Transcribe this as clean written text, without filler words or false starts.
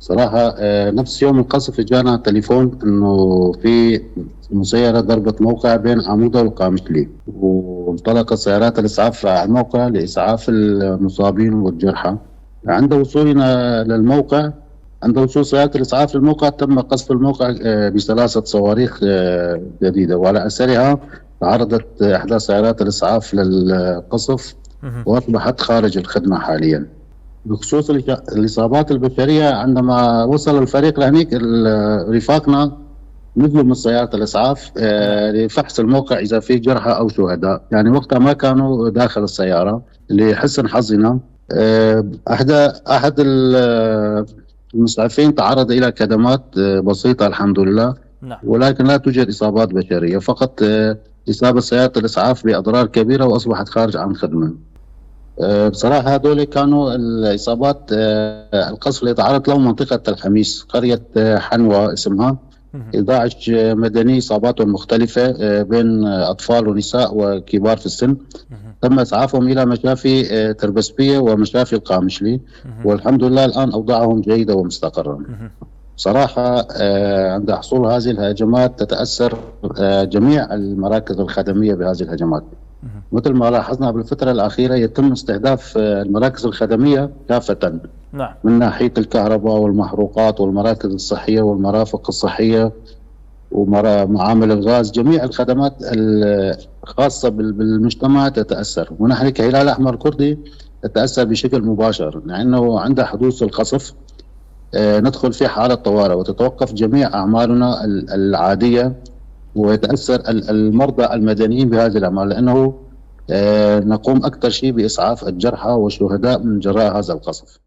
صراحة نفس يوم القصف جانا تليفون إنه في مسيرة ضربت موقع بين عمودة والقامشلي، وانطلقت سيارات الإسعاف على الموقع لإسعاف المصابين والجرحى. عند وصولنا للموقع عند وصول سيارة الإسعاف للموقع تم قصف الموقع بثلاثة صواريخ جديدة، وعلى أثرها تعرضت إحدى سيارات الإسعاف للقصف مهم. وأصبحت خارج الخدمة حاليا. بخصوص الإصابات البشرية، عندما وصل الفريق لهنيك رفاقنا نزلوا من سيارة الإسعاف نعم. لفحص الموقع إذا في جرحى أو شهداء، يعني وقتها ما كانوا داخل السيارة. لحسن حظنا أحد المسعفين تعرض إلى كدمات بسيطة الحمد لله، نعم. ولكن لا توجد إصابات بشرية، فقط إصابة سيارة الإسعاف بأضرار كبيرة وأصبحت خارج عن خدمة. بصراحة هذول كانوا الإصابات. القصف اللي تعرض له منطقة الحميس، قرية حنوى اسمها. مهم. 11 مدني إصاباتهم مختلفة بين أطفال ونساء وكبار في السن. مهم. تم إسعافهم إلى مشافي تربسبية ومشافي القامشلي، مهم. والحمد لله الآن أوضاعهم جيدة ومستقرة. مهم. صراحة عند حصول هذه الهجمات تتأثر جميع المراكز الخدمية بهذه الهجمات. مهم. مثل ما لاحظنا بالفترة الأخيرة يتم استهداف المراكز الخدمية كافة، نعم. من ناحية الكهرباء والمحروقات والمراكز الصحية والمرافق الصحية ومعامل الغاز. جميع الخدمات الخاصة بالمجتمع تتأثر، ونحن كهلال أحمر كردي تتأثر بشكل مباشر، لأنه عند حدوث القصف ندخل في حالة طوارئ وتتوقف جميع أعمالنا العادية، ويتأثر المرضى المدنيين بهذه الأعمال، لأنه نقوم أكثر شيء بإسعاف الجرحى والشهداء من جراء هذا القصف.